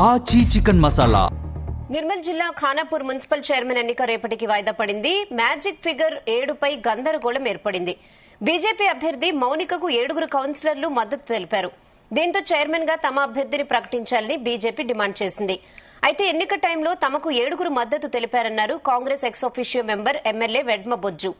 ఆచి చికెన్ మసాలా. నిర్మల్ జిల్లా Khanapur municipal chairman ఎన్నిక రేపటికి వాయిదా పడింది. మ్యాజిక్ ఫిగర్ 7పై గందరగోళం ఏర్పడింది. బీజేపీ అభ్యర్థి మౌనికకు 7 కౌన్సిలర్లు మద్దతు తెలిపారు. దీంతో చైర్మన్ గా తమ అభ్యర్థిని ప్రకటించాలని బీజేపీ డిమాండ్ చేసింది. అయితే ఎన్నిక టైంలో తమకు 7 మద్దతు తెలిపారన్నారు Congress ex officio member MLA Vedma Bojju.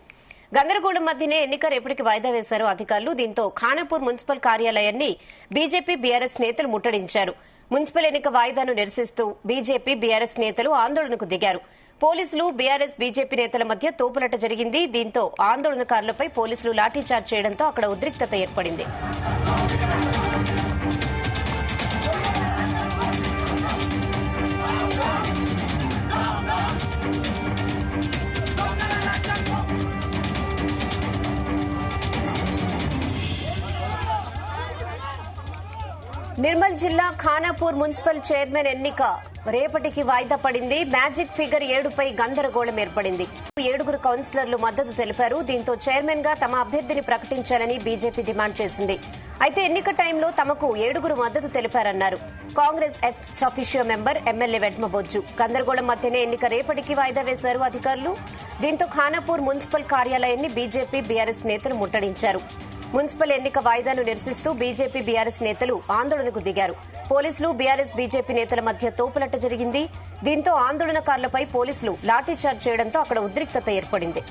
గందరగోళం మధ్యనే ఎన్నిక రేపటికి వాయిదా వేశారు అధికారులు. దీంతో ఖానాపూర్ మున్సిపల్ కార్యాలయాన్ని బీజేపీ బీఆర్ఎస్ నేతలు ముట్టడించారు. మున్సిపల్ ఎన్నిక వాయిదాను నిరసిస్తూ బీజేపీ బీఆర్ఎస్ నేతలు ఆందోళనకు దిగారు. పోలీసులు బీఆర్ఎస్ బీజేపీ నేతల మధ్య తోపులాట జరిగింది. దీంతో ఆందోళనకారులపై పోలీసులు లాఠీచార్జ్ చేయడంతో అక్కడ ఉద్రిక్తత ఏర్పడింది. నిర్మల్ జిల్లా ఖానాపూర్ మున్సిపల్ చైర్మన్ ఎన్నిక రేపటికి వాయిదా పడింది. మ్యాజిక్ ఫిగర్ 7పై గందరగోళం ఏర్పడింది. 7 కౌన్సిలర్లు మద్దతు తెలిపారు. దీంతో చైర్మన్ గా తమ అభ్యర్థిని ప్రకటించాలని బీజేపీ డిమాండ్ చేసింది. అయితే ఎన్నిక టైంలో తమకు 7 మద్దతు తెలిపారన్నారు Congress ex officio member MLA Vedma Bojju. గందరగోళం మధ్యనే ఎన్నిక రేపటికి వాయిదా వేశారు అధికారులు. దీంతో ఖానాపూర్ మున్సిపల్ కార్యాలయాన్ని బీజేపీ బీఆర్ఎస్ నేతలు ముట్టడించారు. మున్సిపల్ ఎన్నిక వాయిదాను నిరసిస్తూ బీజేపీ బీఆర్ఎస్ నేతలు ఆందోళనకు దిగారు. పోలీసులు బీఆర్ఎస్ బీజేపీ నేతల మధ్య తోపులాట జరిగింది. దీంతో ఆందోళనకారులపై పోలీసులు లాఠీచార్జ్ చేయడంతో అక్కడ ఉద్రిక్తత ఏర్పడింది.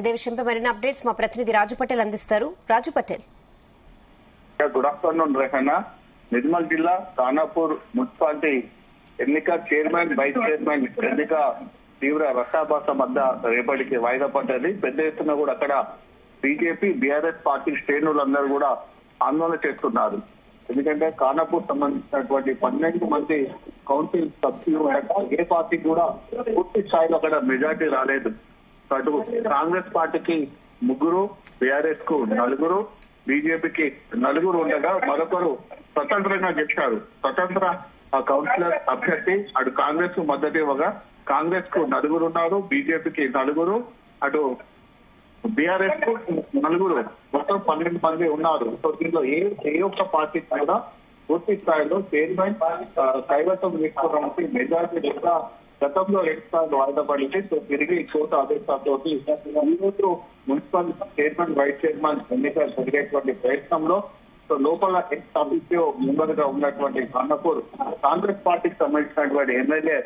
ఇదే విషయంపై మరిన్ని అప్డేట్స్ మా ప్రతినిధి రాజు పటేల్ అందిస్తారు. రాజు పటేల్. Good afternoon Rehana. నిర్మల్ జిల్లా ఖానాపూర్ మున్సిపాలిటీ ఎన్నిక చైర్మన్ వైస్ చైర్మన్ ఎన్నిక తీవ్ర రసాభాస మధ్య రేపటికి వాయిదా పడ్డది. పెద్ద ఎత్తున కూడా అక్కడ బీజేపీ బీఆర్ఎస్ పార్టీ శ్రేణులందరూ కూడా ఆందోళన చేస్తున్నారు. ఎందుకంటే ఖానాపూర్ సంబంధించినటువంటి 12 మంది కౌన్సిల్ సభ్యులు ఏ పార్టీకి కూడా పూర్తి స్థాయిలో అక్కడ మెజార్టీ రాలేదు. అటు కాంగ్రెస్ పార్టీకి 3, బీఆర్ఎస్ కు 4, బీజేపీకి 4 ఉండగా మరొకరు స్వతంత్రంగా గెలిచారు. స్వతంత్ర కౌన్సిలర్ అభ్యర్థి అటు కాంగ్రెస్ కు మద్దతు ఇవ్వగా కాంగ్రెస్ కు 4 ఉన్నారు, బీజేపీకి 4, అటు బీఆర్ఎస్ కు 4, మొత్తం 12 మంది ఉన్నారు. సో దీనిలో ఏ ఒక్క పార్టీకి కూడా పూర్తి స్థాయిలో చైర్మన్ కైవసం తీసుకున్నటువంటి మెజార్టీ లేదా గతంలో 2 సార్లు వాయిదా పడింది. సో తిరిగి కోర్టు ఆదేశాలతో ఈరోజు మున్సిపల్ చైర్మన్ వైస్ చైర్మన్ ఎన్నిక జరిగేటువంటి ప్రయత్నంలో సో లోపల ఎక్స్ ఆఫీసీఓ మెంబర్ గా ఉన్నటువంటి ఖానాపూర్ కాంగ్రెస్ పార్టీకి సంబంధించినటువంటి ఎమ్మెల్యే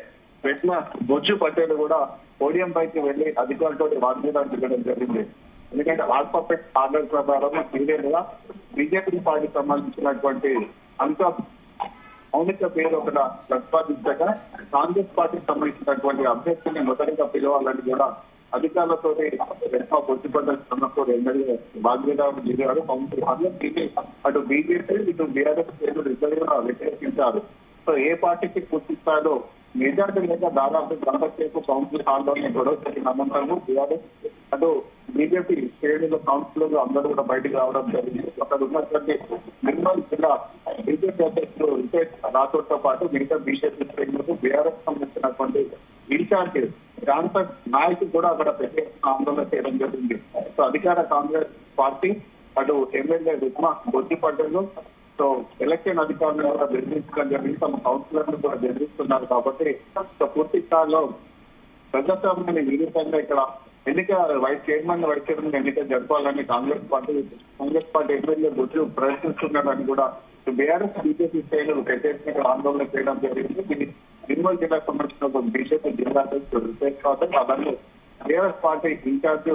వెడ్మ బొజ్జు పటేల్ కూడా పోడియం పైకి వెళ్లి అధికారులతో వాగ్దానం చేయడం జరిగింది. ఎందుకంటే ఆల్ఫాబెట్ ఆర్డర్ ప్రకారం సీరియల్ గా బీజేపీ పార్టీకి సంబంధించినటువంటి అంత మౌనిక పేరు ఒకటి ప్రతిపాదించగా కాంగ్రెస్ పార్టీకి సంబంధించినటువంటి అభ్యర్థిని మొదటిగా పిలవాలని కూడా అధికారులతో పొద్దుపడ్డ ఎమ్మెల్యే బాధ్యతలు దిగారు. అటు బీజేపీ ఇటు బీఆర్ఎస్ పేర్లు ఇద్దరు కూడా వ్యతిరేకించారు. సో ఏ పార్టీకి పూర్తి స్థాయిలో మెజార్టీ లేక దాదాపు 40 కౌన్సిల్ హాల్లోనే గొడవ జరిగిన అనంతరం బీఆర్ఎస్ అటు బీజేపీ శ్రేణులు కౌన్సిలర్లు అందరూ కూడా బయటకు రావడం జరిగింది. అక్కడ ఉన్నటువంటి నిర్మల్ జిల్లా బీజేపీ అధ్యక్షులు రితేష్ రాథోడ్ తో పాటు మిగతా బీజేపీ శ్రేణులకు బీఆర్ఎస్ సంబంధించినటువంటి ఇన్ఛార్జ్ జాన్సన్ నాయక్ కూడా అక్కడ పెద్ద ఆందోళన చేయడం జరిగింది. సో అధికార కాంగ్రెస్ పార్టీ అటు MLA Vedma Bojju Patel so election అధికారులను కూడా బెదిరించడం జరిగింది. తమ కౌన్సిలర్లు కూడా బెదిరిస్తున్నారు. కాబట్టి పూర్తి స్థాయిలో ప్రజాస్వామ్యాన్ని విరుద్ధంగా ఇక్కడ ఎన్నిక వైస్ చైర్మన్ ఎన్నిక జరపాలని కాంగ్రెస్ పార్టీ ఎమ్మెల్యే బొజ్జు ప్రయత్నిస్తున్నారని కూడా బీఆర్ఎస్ బీజేపీ శ్రేణులు ప్రత్యేకంగా ఆందోళన చేయడం జరిగింది. నిర్మల్ జిల్లాకు సంబంధించిన బీజేపీ జిల్లా అధ్యక్షుడు అలాగే BRS party incharge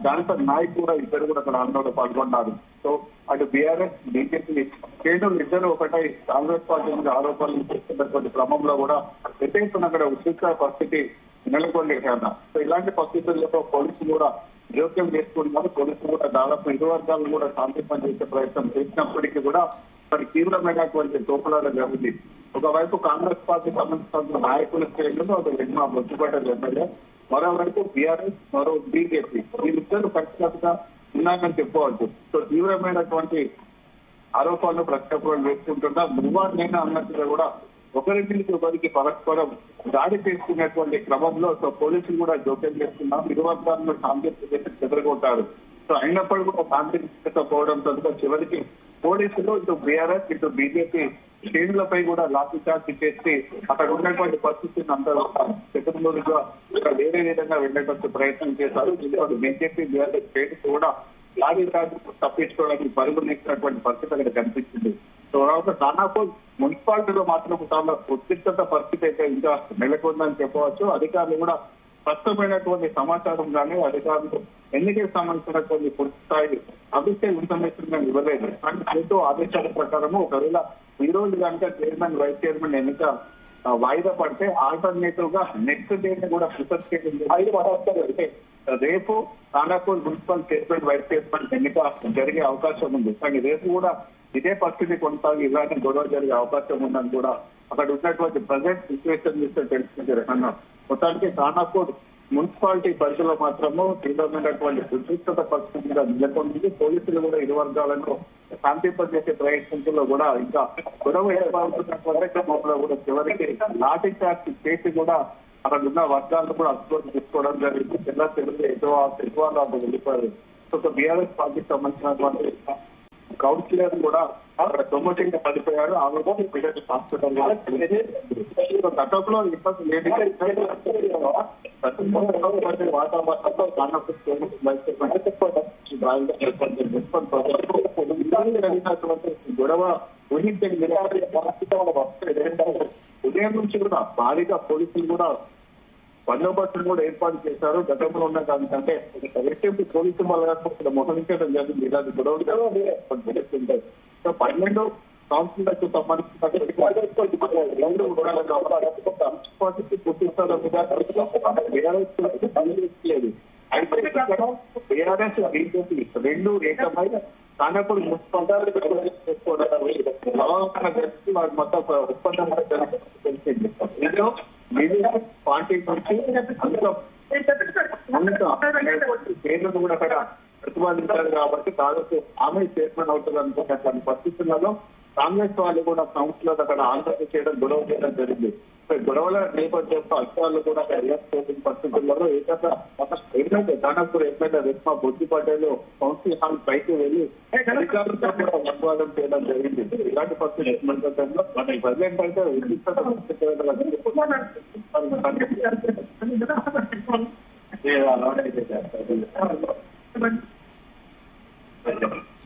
Johnson Nayak కూడా ఇద్దరు కూడా అక్కడ ఆందోళన పాల్గొన్నారు. సో అటు బీఆర్ఎస్ బీజేపీ శ్రేణులు ఇద్దరు ఒకటై కాంగ్రెస్ పార్టీ మీద ఆరోపణలు చేస్తున్నటువంటి క్రమంలో కూడా ఎట్టేస్తున్న అక్కడ ఉద్రిక్త పరిస్థితి నెలకొంది. సో ఇలాంటి పరిస్థితుల్లో పోలీసులు కూడా జోక్యం చేసుకుంటున్నారు. పోలీసులు కూడా దాదాపు 2 వర్గాలను కూడా శాంతింపం చేసే ప్రయత్నం చేసినప్పటికీ కూడా మరి తీవ్రమైనటువంటి తోపులాట జరిగింది. ఒకవైపు కాంగ్రెస్ పార్టీ సంబంధించిన నాయకుల శ్రేణులు ఒక వెడ్మ బొజ్జు పటేల్ ఎమ్మెల్యే, మరోవైపు బీఆర్ఎస్, మరో బీజేపీ వీళ్ళిద్దరు ఖచ్చితంగా ఉన్నాయని చెప్పవచ్చు. సో తీవ్రమైనటువంటి ఆరోపణలు ప్రత్యారోపణలు వేసుకుంటున్నా మృగాన్నైనా అన్నట్టుగా కూడా ఒకరింటికి ఒకరికి పరస్పరం దాడి చేసుకునేటువంటి క్రమంలో సో పోలీసులు కూడా జోక్యం చేస్తున్నారు. ఇరు వర్గాలను సాంకేతిక చెదరగొట్టారు. సో అయినప్పుడు కూడా సాంకేతికత పోవడంతో చివరికి పోలీసులు ఇటు బీఆర్ఎస్ ఇటు బీజేపీ శ్రేణులపై కూడా లాఠీ చార్జ్ చేసి అక్కడ ఉన్నటువంటి పరిస్థితిని అంతా చతుర్మూలుగా వేరే విధంగా వెళ్ళేటట్టు ప్రయత్నం చేశారు. బీజేపీ బీఆర్ఎస్ శ్రేణులు కూడా లాఠీ చార్జ్ తప్పించుకోవడానికి పరుగులు ఇచ్చినటువంటి పరిస్థితి అక్కడ కనిపించింది. సో ఖానాపూర్ మున్సిపాలిటీలో మాత్రం చాలా ఉద్రిక్తత పరిస్థితి అయితే ఇంకా నెలకొందని చెప్పవచ్చు. అధికారులు కూడా స్పష్టమైనటువంటి సమాచారం కానీ అధికారులు ఎన్నికలకు సంబంధించినటువంటి పూర్తి స్థాయి అఫీషియల్ ఇన్ఫర్మేషన్ ఇవ్వలేదు. కానీ ప్రభుత్వ ఆదేశాల ప్రకారము ఒకవేళ ఈ రోజు కనుక చైర్మన్ వైస్ చైర్మన్ ఎన్నిక వాయిదా పడితే ఆల్టర్నేటివ్ గా నెక్స్ట్ డేట్ కూడా ప్రిఫర్ చేయడం రేపు Khanapur municipal chairman vice chairman ఎన్నిక జరిగే అవకాశం ఉంది. కానీ రేపు కూడా ఇదే పరిస్థితి కొనసాగి ఇలాంటి గొడవ జరిగే అవకాశం ఉందని కూడా అక్కడ ఉన్నటువంటి ప్రజెంట్ సిచ్యువేషన్ చూస్తే తెలుస్తుంది. రకన్నా మొత్తానికి ఖానాపూర్ మున్సిపాలిటీ పరిధిలో మాత్రము తీవ్రమైనటువంటి ఉద్రిక్తత పరిస్థితి మీద నెలకొంది. పోలీసులు కూడా ఇరు వర్గాలను శాంతింపజేసే ప్రయత్నంలో కూడా ఇంకా గొడవ ఏర్పడుతున్నటువంటి క్రమంలో కూడా చివరికి లాఠీ చార్జ్ చేసి కూడా అక్కడ ఉన్న వర్గాలను కూడా అదుపులోకి తీసుకోవడం జరిగింది. జిల్లా తెలుగు ఎక్కువ వెళ్ళిపోయారు. సో బీఆర్ఎస్ పార్టీకి సంబంధించినటువంటి కౌన్సిలర్ కూడా అక్కడ ప్రమోషన్ గా పడిపోయారు. ఆమె హాస్పిటల్ గతంలో వాతావరణంలో గొడవ ఊహించని ఉదయం నుంచి కూడా భారీగా పోలీసులు కూడా బందోబస్తును కూడా ఏర్పాటు చేశారు. గతంలో ఉన్న దానికంటే రెట్టింపు పోలీసు వాళ్ళ మోహరించడం జరిగింది. ఇలాంటి గొడవలు సో 12 కౌన్సిలర్లకు సంబంధించినటువంటి బీఆర్ఎస్ బీజేపీ రెండు ఏకమై ఖానాపూర్ మున్సిపాలిటీ వారి మొత్తం ఒప్పందం తెలిసింది. ఇందులో బీజేపీ పార్టీ నుంచి పేర్లను కూడా అక్కడ ప్రతిపాదించారు కాబట్టి దాదాపు ఆమె చైర్మన్ అవుతుంది అనుకున్నటువంటి పరిస్థితులలో కాంగ్రెస్ వాళ్ళు కూడా కౌన్సిలర్ అక్కడ ఆందోళన చేయడం గొడవ చేయడం జరిగింది. గొడవల నేపథ్యంలో అధికారులు కూడా రియాక్ట్ చేసిన పరిస్థితులలో ఏకంగా ఎమ్మెల్యే ఖానాపూర్ ఎమ్మెల్యే రెస్మా బుద్ధి పటేల్ కౌన్సిల్ హాల్ పైకి వెళ్లి అధికారులతో కూడా సంవాదం చేయడం జరిగింది. ఇలాంటి పరిస్థితి నేపథ్యంలో ప్రజెంట్ అయితే విద్యుత్